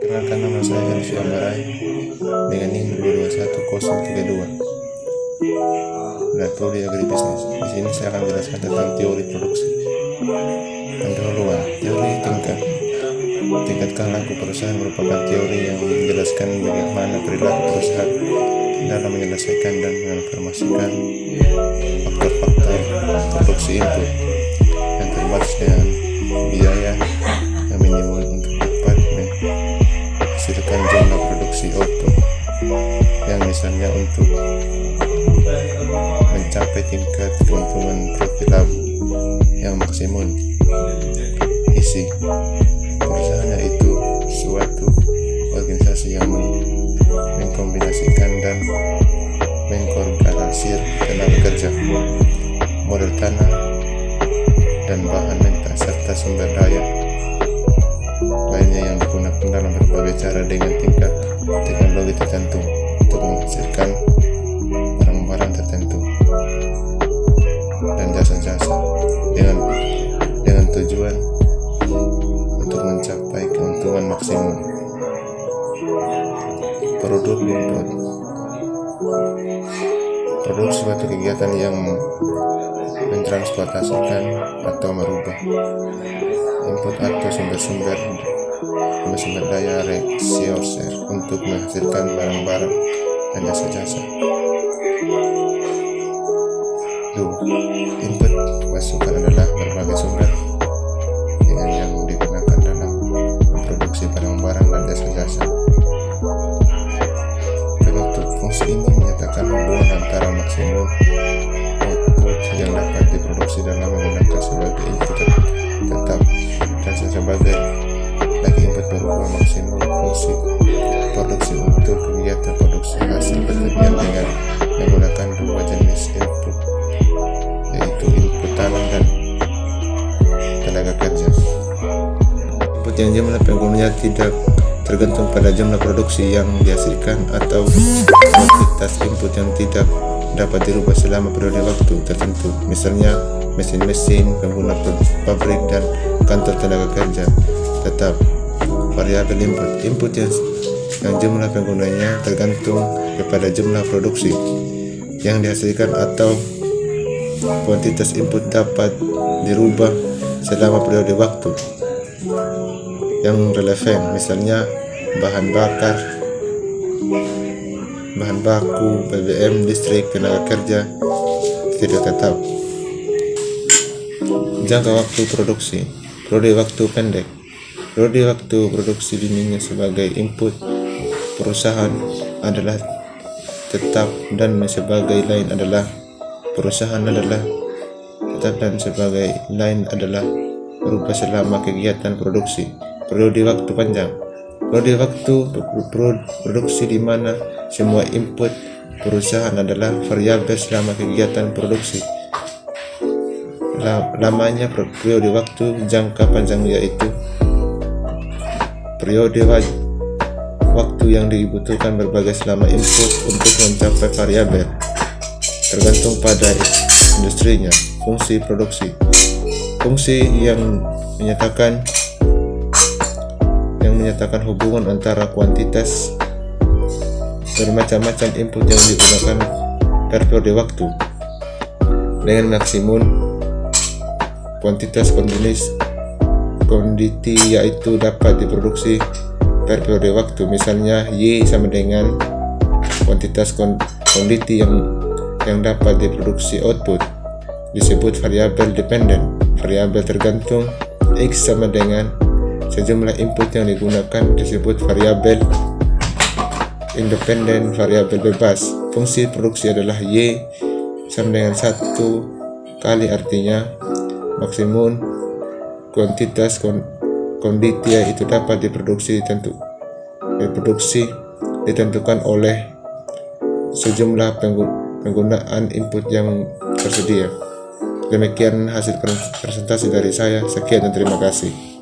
Perkenalkan, nama saya Elvi Ambarai dengan NIM 2210032. Laboratori Agribisnis. Di sini saya akan menjelaskan tentang teori produksi. Pendahuluan. Teori tingkat laku perusahaan merupakan teori yang menjelaskan bagaimana perilaku perusahaan dalam menyelesaikan dan menginformasikan faktor-faktor produksi input yang terbatas dengan biaya yang minimum untuk dapat menghasilkan jumlah produksi output yang misalnya untuk mencapai tingkat keuntungan profit laba yang maksimum. Isi perusahaan yaitu suatu organisasi yang mengkombinasikan dan mengorganisir tenaga kerja, modal tanah dan bahan mentah serta sumber daya lainnya yang digunakan dalam berbagai cara dengan tingkat teknologi tertentu untuk menghasilkan barang-barang tertentu dan jasa-jasa dengan tujuan untuk mencapai keuntungan maksimum. Produk input. Produk suatu kegiatan yang mentransportasikan atau merubah input atau sumber daya resources untuk menghasilkan barang-barang dan jasa-jasa. Input masukan adalah berbagai sumber dengan yang digunakan dalam memproduksi barang-barang dan jasa-jasa. Penutup. Fungsi ini menyatakan hubungan antara maksimum output yang dapat diproduksi dalam menggunakan sebagai input tetap dan sebagai lagi input berubah maksimum fungsi produksi untuk kegiatan produksi hasil berlebihan dengan menggunakan dua jenis input, yaitu input tanah dan tenaga kerja. Input yang jumlah penggunanya tidak tergantung pada jumlah produksi yang dihasilkan atau kuantitas input yang tidak dapat dirubah selama periode waktu tertentu, misalnya mesin-mesin, pengguna pabrik, dan kantor tenaga kerja. Tetap variabel input yang jumlah penggunanya tergantung kepada jumlah produksi yang dihasilkan atau kuantitas input dapat dirubah selama periode waktu yang relevan, misalnya bahan baku, BBM, listrik, tenaga kerja tidak tetap. Jangka waktu produksi. Periode waktu pendek. Periode waktu produksi dinilai sebagai input perusahaan adalah tetap dan sebagai lain adalah perusahaan adalah tetap dan sebagai lain adalah berubah selama kegiatan produksi. Periode waktu panjang. Periode waktu produksi di mana semua input perusahaan adalah variabel selama kegiatan produksi. Lamanya periode waktu jangka panjang yaitu periode waktu yang dibutuhkan berbagai selama input untuk mencapai variabel tergantung pada industrinya. Fungsi produksi. Fungsi yang menyatakan hubungan antara kuantitas bermacam-macam input yang digunakan per periode waktu dengan maksimum kuantitas komoditi yaitu dapat diproduksi per periode waktu, misalnya Y sama dengan kuantitas komoditi yang dapat diproduksi output, disebut variabel dependen. Variabel tergantung X sama dengan sejumlah input yang digunakan, disebut variabel independen. Variabel bebas. Fungsi produksi adalah Y sama dengan 1 kali, artinya maksimum kuantitas komoditi itu dapat diproduksi ditentukan oleh sejumlah penggunaan input yang tersedia. Demikian hasil presentasi dari saya. Sekian dan terima kasih.